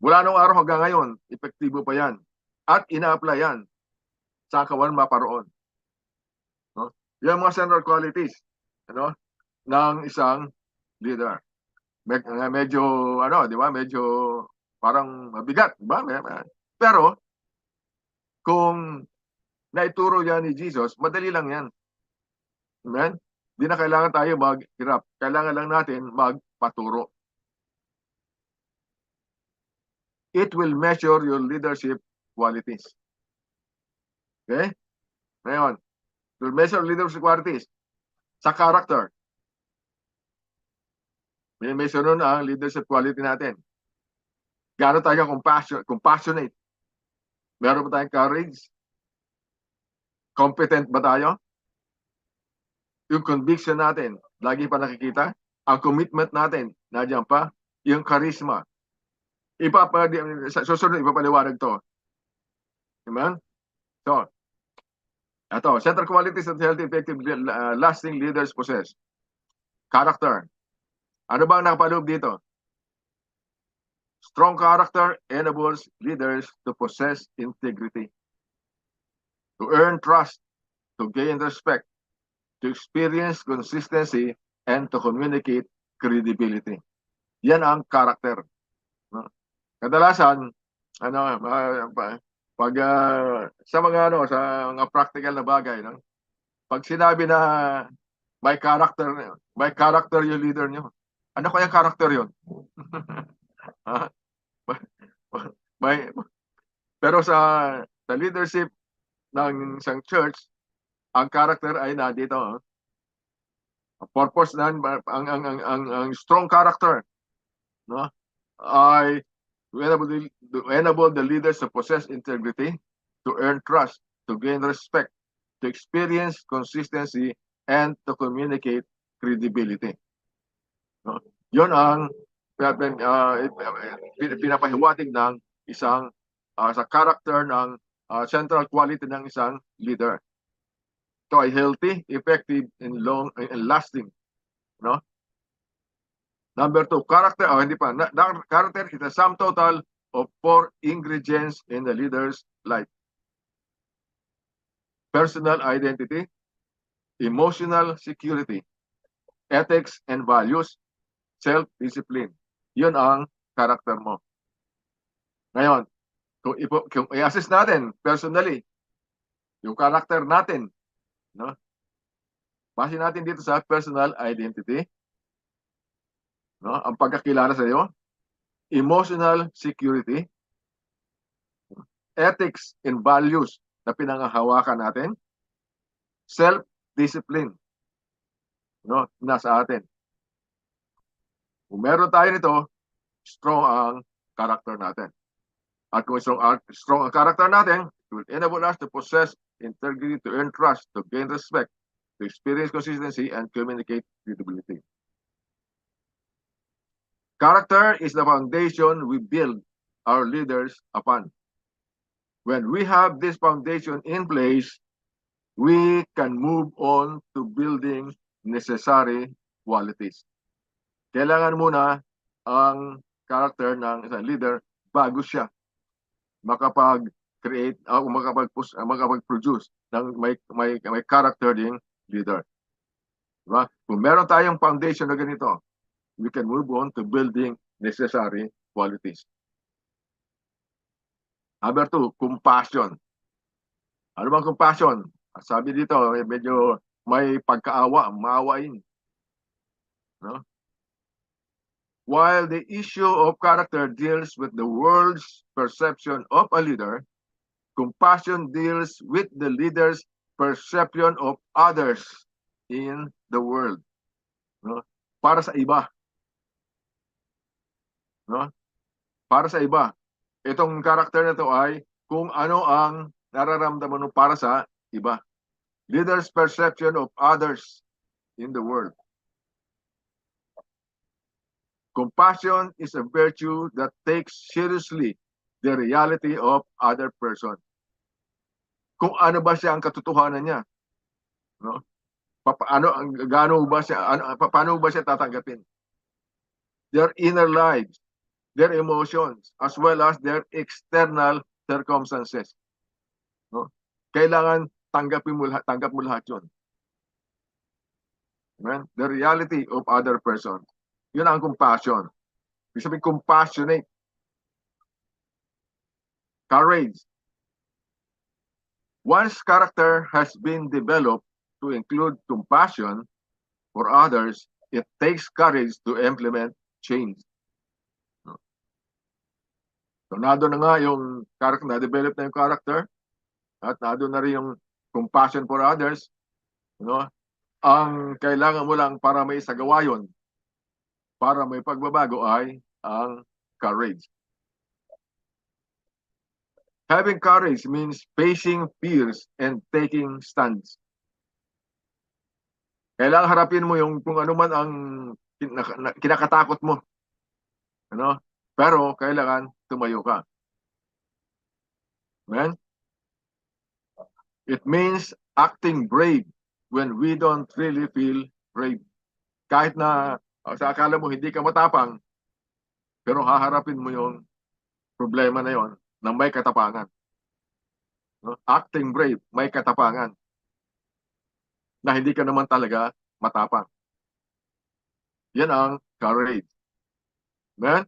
Mula nung araw hanggang ngayon, epektibo pa yan. At ina-apply yan sa kawan maparoon. No? Yan mga central qualities, ano, ng isang leader. Medyo di ba? Medyo parang mabigat, di ba? Pero kung naituro yan ni Jesus, madali lang yan. Amen? Hindi na kailangan tayo maghirap. Kailangan lang natin magpaturo. It will measure your leadership qualities. Okay? Ngayon, it will measure leadership qualities sa character. May measure nun ang leadership quality natin. Gaano tayo compassionate? Meron ba tayong courage? Competent ba tayo? Yung conviction natin, lagi pa nakikita. Ang commitment natin, nandiyan pa. Yung charisma. Susunod, ipapaliwanag to. Amen? So, ito, central qualities that healthy, effective, lasting leaders possess. Character. Ano ba ang nakapaloob dito? Strong character enables leaders to possess integrity, to earn trust, to gain respect, to experience consistency, and to communicate credibility. Yan ang character. Kadalasan, pag sa mga practical na bagay, no? Pag sinabi na may character yung leader nyo, ano kaya character yun? Pero sa leadership ng isang church, ang character ay nandito. Ang purpose ang strong character, no, ay to enable the leaders to possess integrity, to earn trust, to gain respect, to experience consistency, and to communicate credibility. No? Yun ang pinapahiwatig ng isang sa character ng central quality ng isang leader. Ito ay healthy, effective, and long and lasting. No? Number two, character. Oh, hindi pa. Character is the sum total of 4 ingredients in the leader's life: personal identity, emotional security, ethics and values, self-discipline. Yun ang character mo. Ngayon, kung i-assess natin personally, yung character natin, no? Base natin dito sa personal identity, no? Ang pagkakilala sa iyo, emotional security, ethics and values na pinangahawakan natin, self-discipline, no? Nasa atin. Kung meron tayo nito, strong ang character natin. At kung strong ang character natin, it will enable us to possess integrity, to earn trust, to gain respect, to experience consistency, and communicate credibility. Character is the foundation we build our leaders upon. When we have this foundation in place, we can move on to building necessary qualities. Kailangan muna ang character ng isang leader bago siya makapag-create o makapag-produce ng may character ding leader. Diba? Kung meron tayong foundation na ganito, we can move on to building necessary qualities. Number two, compassion. Ano bang compassion? Sabi dito, medyo may pagkaawa, maawain. No? While the issue of character deals with the world's perception of a leader, compassion deals with the leader's perception of others in the world. No? Para sa iba. No? Para sa iba. Itong character na ito ay kung ano ang nararamdaman mo para sa iba. Leader's perception of others in the world. Compassion is a virtue that takes seriously the reality of other person. Kung ano ba siya ang katotohanan niya, no? Paano ba siya tatanggapin? Their inner lives, their emotions, as well as their external circumstances. No? Kailangan tanggap mo lahat 'yon. Amen? The reality of other person. Yun ang compassion. Ibig sabihin, compassionate. Courage. One's character has been developed to include compassion for others. It takes courage to implement change. So, nado na nga yung character, na-develop na yung character, at nado na rin yung compassion for others. No? Ang kailangan mo lang para may isagawa yun, para may pagbabago ay ang courage. Having courage means facing fears and taking stands. Kailangan harapin mo yung kung ano man ang kinakatakot mo. Ano? Pero kailangan tumayo ka. Amen? It means acting brave when we don't really feel brave. Kahit na sa akala mo hindi ka matapang, pero haharapin mo yung problema na yon na may katapangan. No? Acting brave, may katapangan. Na hindi ka naman talaga matapang. Yan ang courage. Amen?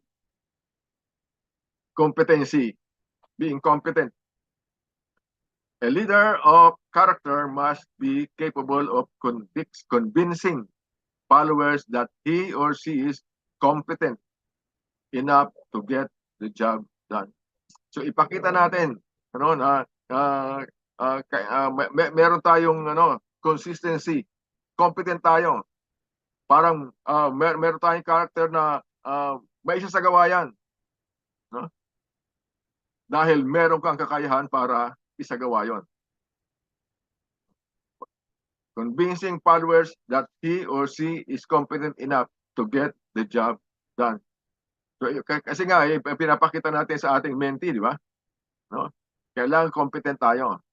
Competency. Being competent. A leader of character must be capable of convincing followers that he or she is competent enough to get the job done. So ipakita natin na meron tayong consistency, competent tayo. Parang meron tayong character na may isasagawa yan. No? Dahil meron kang kakayahan para isagawa yon. Convincing followers that he or she is competent enough to get the job done. So, kasi nga, pinapakita natin sa ating mentee, di ba? No? Kailangan competent tayo.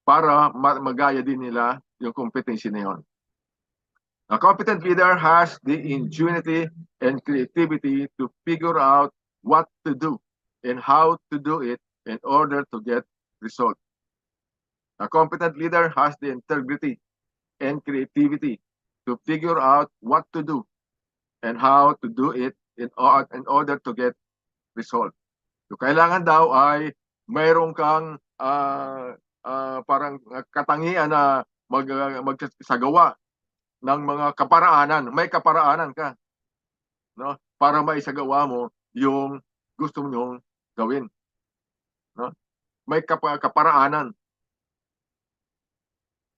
Para magaya din nila yung competency na yun. A competent leader has the ingenuity and creativity to figure out what to do and how to do it in order to get results. A competent leader has the integrity and creativity to figure out what to do and how to do it in order to get results. So, kailangan daw ay mayroon kang parang katangian na magsagawa ng mga kaparaanan. May kaparaanan ka, no? Para maisagawa mo yung gusto mong gawin. No? May kaparaanan.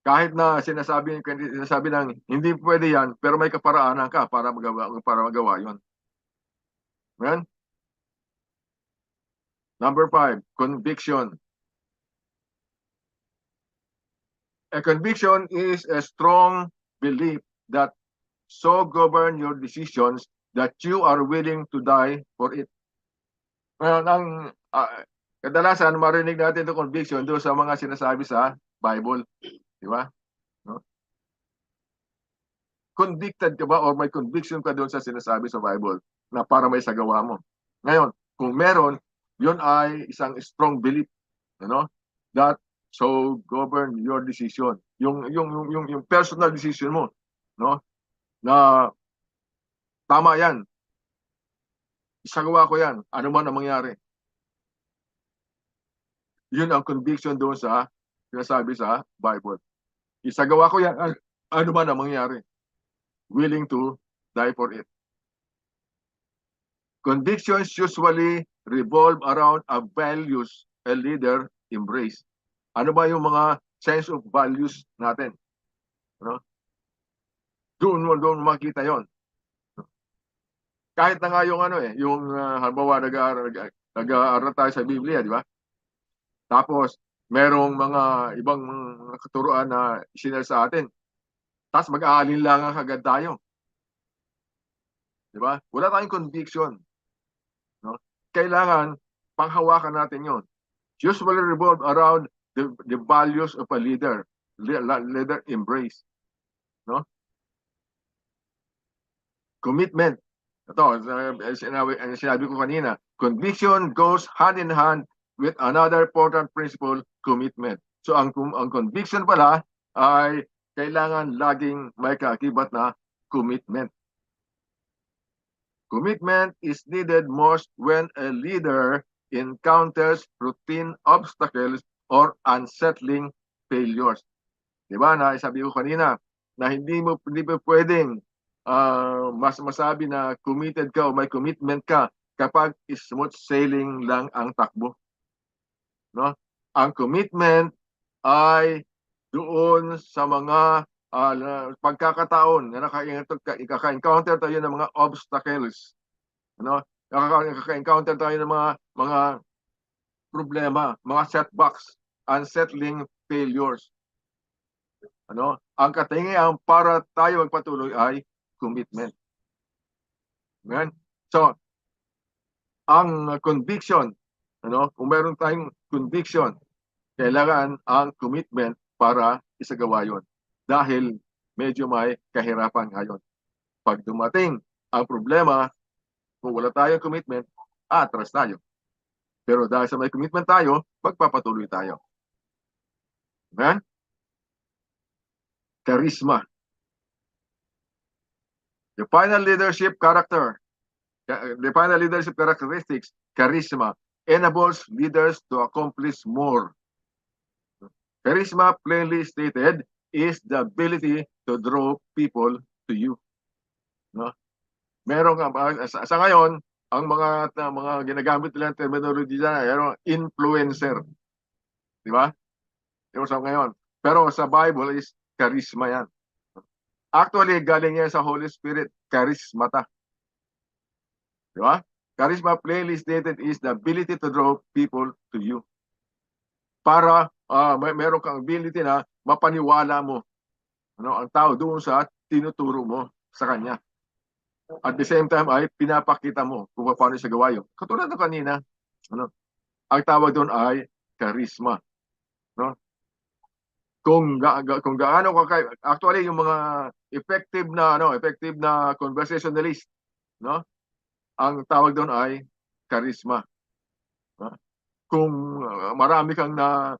Kahit na sinasabi ng hindi pwede yan, pero may kaparaanan ka para magawa yun. Amen? Number 5, conviction. A conviction is a strong belief that so govern your decisions that you are willing to die for it. Kadalasan marinig natin itong conviction doon sa mga sinasabi sa Bible. Di ba? No? Convicted ka ba or may conviction ka doon sa sinasabi sa Bible na para may sagawa mo? Ngayon, kung meron, yun ay isang strong belief, that so govern your decision. Yung personal decision mo, no? Na tama yan. Isagawa ko yan. Ano man ang mangyari. Yun ang conviction doon sa sinasabi sa Bible. Isagawa ko yan. Ano man ang mangyari. Willing to die for it. Convictions usually revolve around a values a leader embrace. Ano ba yung mga sense of values natin? No? Doon makita yon. Kahit na nga yung halimbawa nag-aaral tayo sa Biblia, di ba? Tapos merong mga ibang katuruan na isinal sa atin. Tapos mag-aalinlangan agad tayo. Di ba? Wala tayong conviction. No? Kailangan panghawakan natin yon. Usually revolve around the values of a leader embrace. No? Commitment. Ito, sinabi ko kanina, conviction goes hand in hand with another important principle, commitment. So ang conviction pala ay kailangan laging may kaakibat na commitment. Commitment is needed most when a leader encounters routine obstacles or unsettling failures. Diba na sabi ko kanina na hindi mo pwedeng masabi na committed ka o may commitment ka kapag smooth sailing lang ang takbo. No? Ang commitment ay doon sa mga pagkakataon na nakaka-encounter tayo ng mga obstacles. Nakaka-encounter tayo ng mga problema, mga setbacks, unsettling failures. Ang katangian para tayo magpatuloy ay commitment. Amen? So, ang conviction, kung meron tayong conviction, kailangan ang commitment para isagawa yon. Dahil medyo may kahirapan ngayon. Pag dumating ang problema, kung wala tayong commitment, atras tayo. Pero dahil sa may commitment tayo, magpapatuloy tayo. Amen? Charisma. The final leadership characteristics, charisma, enables leaders to accomplish more. Charisma, plainly stated, is the ability to draw people to you. No? Meron sa ngayon, ang mga ginagamit nilang terminology dyan ay influencer. Di ba? Iusap ngayon. Pero sa Bible is charisma yan. Actually, galing yan sa Holy Spirit, charismata. Di ba? Charisma plainly stated is the ability to draw people to you. Para meron kang ability na mapaniwala mo ang tao doon sa tinuturo mo sa kanya. At the same time ay pinapakita mo kung paano siya gawa yun. Katulad ng kanina, ang tawag doon ay charisma. No? Kung gaano ka actually yung mga effective na conversationalist, no? Ang tawag doon ay charisma. No? Kung marami kang na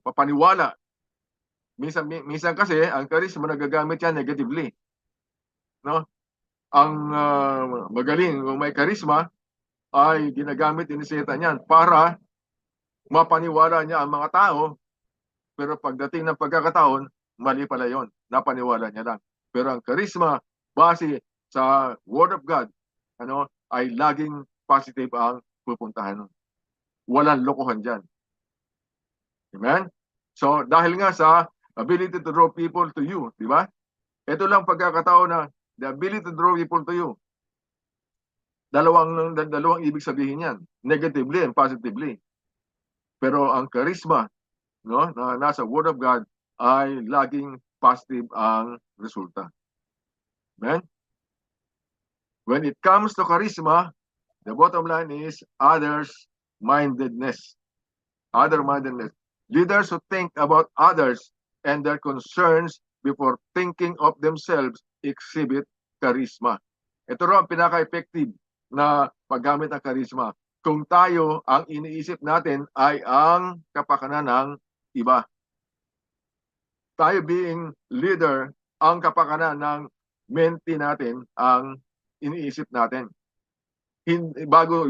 papaniwala, minsan kasi ang charisma nagagamit yan negatively. No? Ang magaling kung may charisma ay ginagamit ni Satan yan para mapaniwala niya ang mga tao, pero pagdating ng pagkakataon, mali pala yon, napaniwala niya lang. Pero ang charisma, base sa Word of God, ay laging positive ang pupuntahan. Walang lokohan dyan. Amen? So, dahil nga sa ability to draw people to you, di ba? Ito lang pagkakataon na the ability to draw people to you. Dalawang ibig sabihin yan, negatively and positively. Pero ang charisma, na nasa Word of God ay laging positive ang resulta. Amen? When it comes to charisma, the bottom line is others-mindedness. Other-mindedness. Leaders who think about others and their concerns before thinking of themselves exhibit charisma. Ito rin ang pinaka-effective na paggamit ng charisma. Kung tayo, ang iniisip natin ay ang kapakanan ng iba. Tayo being leader, ang kapakanan ng mentee natin ang iniisip natin. Bago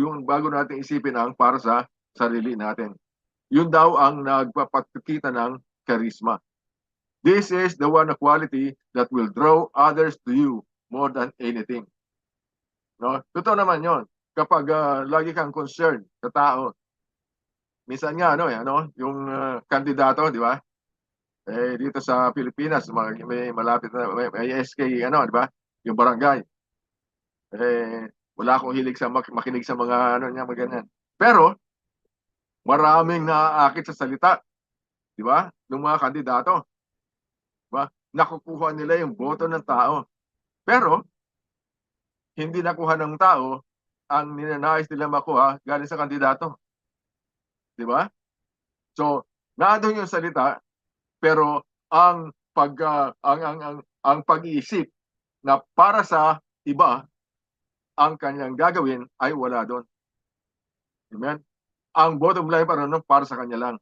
natin isipin ang para sa sarili natin. Yun daw ang nagpapakita ng charisma. This is the one quality that will draw others to you more than anything. No? Totoo naman yon. Kapag lagi kang concerned sa tao, minsan nga yung kandidato, di ba? Dito sa Pilipinas, may malapit na may SK, di ba? Yung barangay. Wala akong hilig sa makinig sa mga ganyan. Pero maraming naaakit sa salita, di ba? Ng mga kandidato. Di ba? Nakukuha nila yung boto ng tao. Pero hindi nakuha ng tao ang ninanais nila makuha galing sa kandidato. Di ba? So, naandun yung salita, pero ang pag-iisip na para sa iba ang kanyang gagawin ay wala doon. Amen? Ang bottom line para sa kanya lang.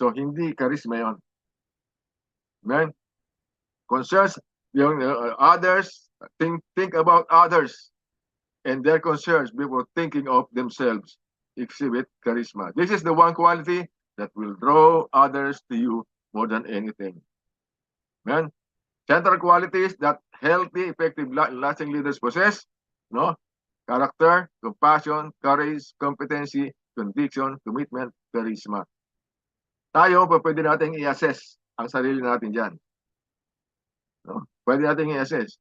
So, hindi charisma yun. Amen? Concerns yung others, think about others and their concerns before thinking of themselves exhibit charisma. This is the one quality that will draw others to you more than anything. Amen? Central qualities that healthy, effective, lasting leaders possess, character, compassion, courage, competency, conviction, commitment, charisma. Tayo, pwede natin i-assess ang sarili natin dyan. Pwede natin i-assess.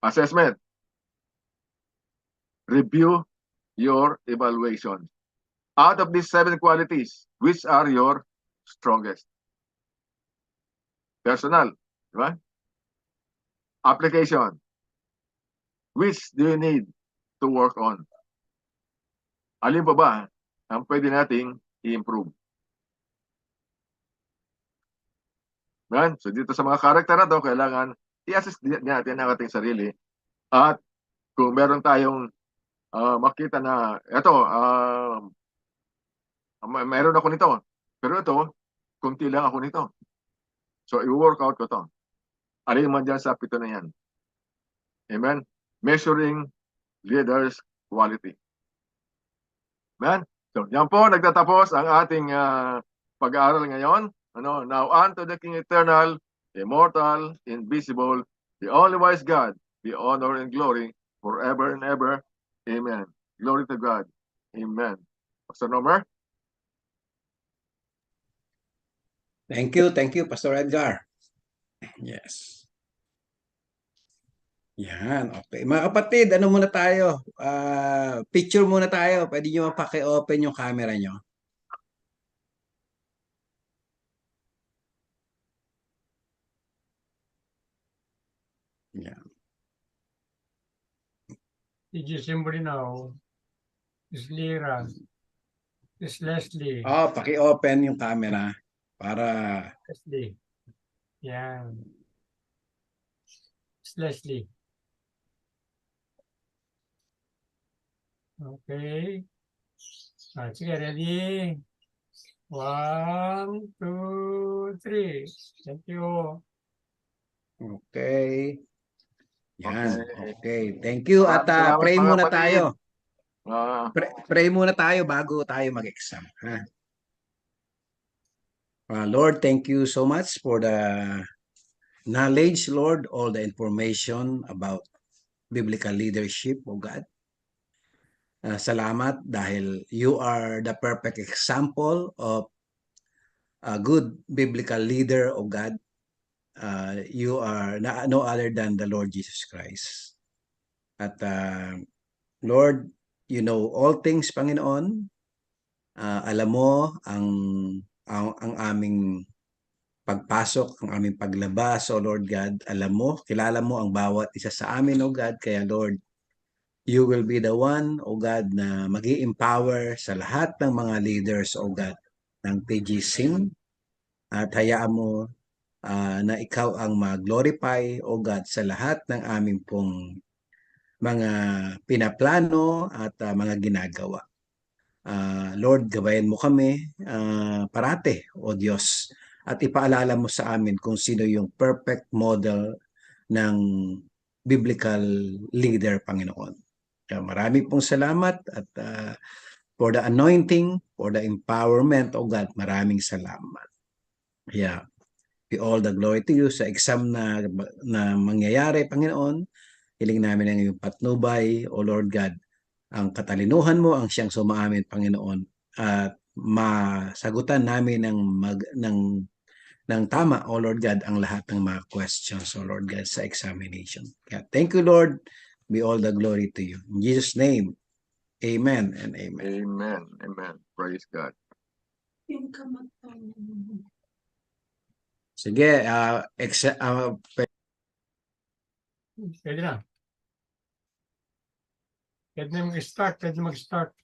Assessment. Review your evaluation. Out of these 7 qualities, which are your strongest? Personal, di ba? Application. Which do you need to work on? Alin pa ba ang pwede nating i-improve? So dito sa mga karakter na to, kailangan i-assess natin ang ating sarili. At kung meron tayong makita na, meron ako nito, pero ito, kunti lang ako nito. So i-work out ko to. Alin man dyan sa 7 na yan. Amen? Measuring leaders' quality. Amen? So yan po, nagtatapos ang ating pag-aaral ngayon. Now on to the King Eternal, immortal, invisible, the only wise God, the honor and glory forever and ever. Amen. Glory to God. Amen. Pastor Nomer? Thank you, Pastor Edgar. Yes. Yan, okay. Mga kapatid, ano muna tayo? Picture muna tayo. Pwede nyo mapaki-open yung camera nyo. Yan. TG Simbrino, is Lira, is Leslie, Paki-open yung camera para Leslie, yan, is Leslie. Okay. Sige, ready? 1, 2, 3. Thank you. okay. Yan, Okay. okay. Thank you at Maraming salamat, pray mga muna kapatid. tayo. Ah, Pray muna tayo bago tayo mag-exam. Ha? Lord, thank you so much for the knowledge, Lord, all the information about biblical leadership, O God. Salamat dahil you are the perfect example of a good biblical leader, O God. You are no other than the Lord Jesus Christ. At Lord, you know all things, Panginoon. Alam mo ang aming pagpasok, ang aming paglabas, O Lord God. Alam mo, kilala mo ang bawat isa sa amin, O God. Kaya Lord, you will be the one, O God, na mag-i-empower sa lahat ng mga leaders, O God, ng TGSIM. At hayaan mo na ikaw ang mag-glorify, O God, sa lahat ng aming pong mga pinaplano at mga ginagawa. Lord, gabayan mo kami parate, O Diyos, at ipaalala mo sa amin kung sino yung perfect model ng biblical leader, Panginoon. Kaya marami pong salamat at for the anointing, for the empowerment, O God, maraming salamat. Yeah. Be all the glory to you sa exam na mangyayari, Panginoon. Hiling namin ang iyong patnubay, O Lord God. Ang katalinuhan mo ang siyang sumaamin, Panginoon. At masagutan namin ng tama, O Lord God, ang lahat ng mga questions, O Lord God, sa examination. Kaya thank you, Lord. Be all the glory to you. In Jesus' name, amen and amen. amen. Amen. Praise God. Sige, Pwede na. Pwede na mag-start.